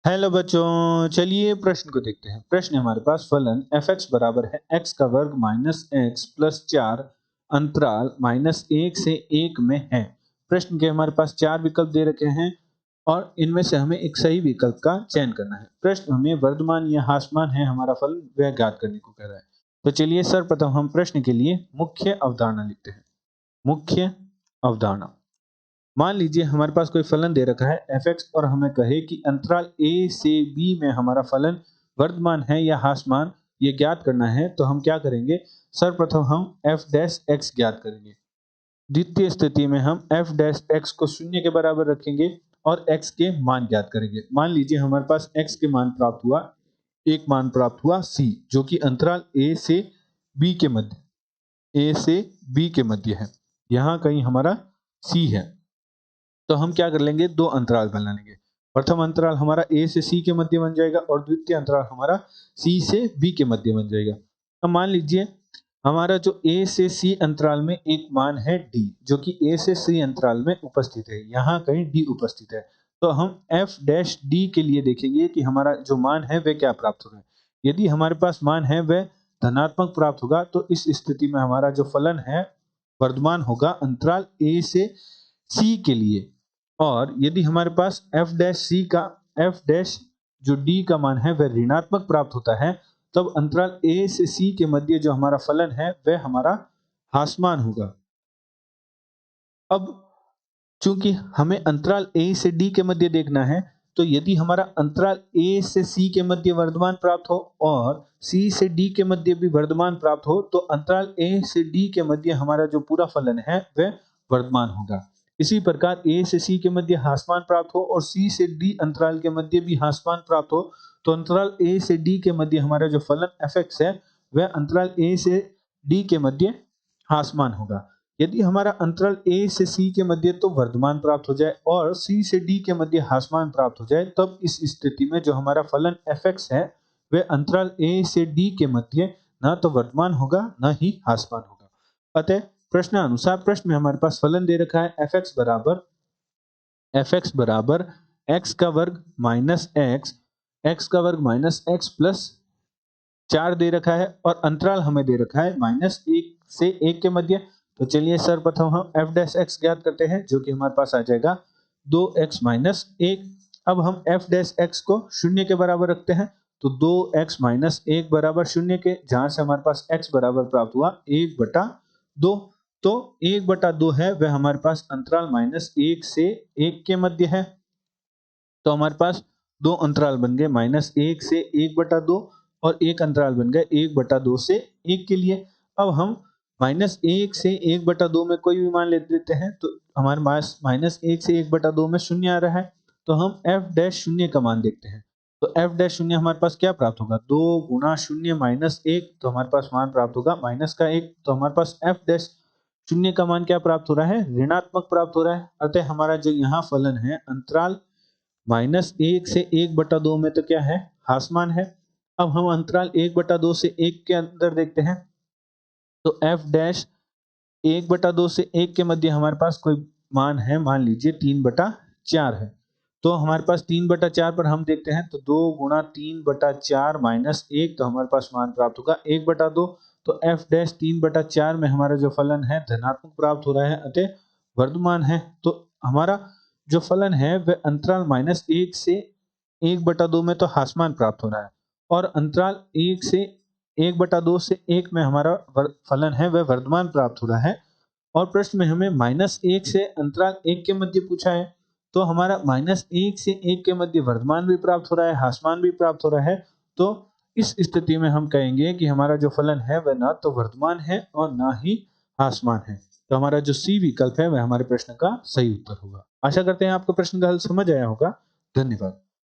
Hello बच्चों, चलिए प्रश्न को देखते हैं। प्रश्न है हमारे पास, फलन f(x) बराबर है x का वर्ग माइनस x प्लस 4 अंतराल -1 से 1 में है। प्रश्न के हमारे पास 4 विकल्प दे रखे हैं और इनमें से हमें एक सही विकल्प का चयन करना है। प्रश्न हमें वर्धमान या ह्रासमान है हमारा फलन वह ज्ञात करने को कह रहा है। तो चलिए सर्वप्रथम हम प्रश्न के लिए मुख्य अवधारणा लिखते हैं। मुख्य अवधारणा, मान लीजिए हमारे पास कोई फलन दे रखा है f(x) और हमें कहे कि अंतराल a से b में हमारा फलन वर्धमान है या ह्रासमान, ये ज्ञात करना है। तो हम क्या करेंगे, सर्वप्रथम हम f' ज्ञात करेंगे। द्वितीय स्थिति में हम f' को शून्य के बराबर रखेंगे और x के मान ज्ञात करेंगे। मान लीजिए हमारे पास x के मान प्राप्त हुआ, एक मान प्राप्त हुआ c, जो कि अंतराल a से b के मध्य है। यहाँ कहीं हमारा c है। तो हम क्या कर लेंगे, दो अंतराल बना लेंगे। प्रथम अंतराल हमारा a से c के मध्य बन जाएगा और द्वितीय अंतराल हमारा c से b के मध्य बन जाएगा। अब मान लीजिए हमारा जो a से c अंतराल में एक मान है d, जो कि a से c अंतराल में उपस्थित है। यहाँ कहीं d उपस्थित है। तो हम f' के लिए देखेंगे कि हमारा जो मान है वह क्या प्राप्त होगा। यदि हमारे पास मान है वह धनात्मक प्राप्त होगा, तो इस स्थिति में हमारा जो फलन है वर्धमान होगा अंतराल a से c के लिए। और यदि हमारे पास f' जो d का मान है वह ऋणात्मक प्राप्त होता है, तब अंतराल a से c के मध्य जो हमारा फलन है वह हमारा ह्रासमान होगा। अब चूंकि हमें अंतराल a से d के मध्य देखना है, तो यदि हमारा अंतराल a से c के मध्य वर्धमान प्राप्त हो और c से d के मध्य भी वर्धमान प्राप्त हो, तो अंतराल a से d के मध्य हमारा जो पूरा फलन है वह वर्धमान होगा। इसी प्रकार a से c के मध्य ह्रासमान प्राप्त हो और c से d अंतराल के मध्य भी ह्रासमान प्राप्त हो, तो अंतराल a से d के मध्य हमारा जो फलन f(x) है वह अंतराल a से d के मध्य ह्रासमान होगा। यदि हमारा अंतराल a से c के मध्य तो वर्धमान प्राप्त हो जाए और c से d के मध्य ह्रासमान प्राप्त हो जाए, तब इस स्थिति में जो हमारा फलन f(x) है वह अंतराल a से d के मध्य न तो वर्धमान होगा न ही ह्रासमान होगा। अतः प्रश्नानुसार प्रश्न में हमारे पास फलन दे रखा है f(x) बराबर x का वर्ग माइनस x प्लस 4 दे रखा है और अंतराल हमें दे रखा है -1 से 1 के मध्य। तो चलिए सर्वप्रथम हम f' ज्ञात करते हैं, जो कि हमारे पास आ जाएगा 2x माइनस 1। अब हम f' को शून्य के बराबर रखते हैं, तो 2x माइनस 1 बराबर शून्य के, जहां से हमारे पास x बराबर प्राप्त हुआ 1/2। तो 1/2 है वह हमारे पास अंतराल -1 से 1 के मध्य है। तो हमारे पास दो अंतराल बन गए, -1 से 1/2 और एक अंतराल बन गए 1/2 से 1 के लिए। अब हम -1 से 1/2 में कोई भी मान ले लेते हैं, तो हमारे पास -1 से 1/2 में शून्य आ रहा है। तो हम f' शून्य का मान देखते हैं। तो f' शून्य हमारे पास क्या प्राप्त होगा, 2 गुणा शून्य -1, तो हमारे पास मान प्राप्त होगा -1। तो हमारे पास f' शून्य का मान क्या प्राप्त हो रहा है, ऋणात्मक प्राप्त हो रहा है। अतः हमारा जो यहाँ फलन है अंतराल -1 से 1/2 में तो क्या है, ह्रासमान है। अब हम अंतराल 1/2 से 1 के अंदर देखते हैं, तो f' 1/2 से 1 के मध्य हमारे पास कोई मान है, मान लीजिए 3/4 है। तो हमारे पास 3/4 पर हम देखते हैं, तो 2 गुणा 3/4 -1, तो हमारे पास मान प्राप्त होगा 1/2। तो f' 3/4 में हमारा जो फलन है धनात्मक प्राप्त हो रहा है, अतः वर्धमान है। तो हमारा जो फलन है वह अंतराल -1 से 1/2 में तो ह्रासमान प्राप्त हो रहा है और अंतराल 1 से 1/2 से 1 में हमारा फलन है वह वर्धमान प्राप्त हो रहा है। और प्रश्न में हमें -1 से अंतराल 1 के मध्य पूछा है, तो हमारा -1 से 1 के मध्य वर्धमान भी प्राप्त हो रहा है, ह्रासमान भी प्राप्त हो रहा है। तो इस स्थिति में हम कहेंगे कि हमारा जो फलन है वह ना तो वर्धमान है और ना ही ह्रासमान है। तो हमारा जो सी विकल्प है वह हमारे प्रश्न का सही उत्तर होगा। आशा करते हैं आपको प्रश्न का हल समझ आया होगा। धन्यवाद।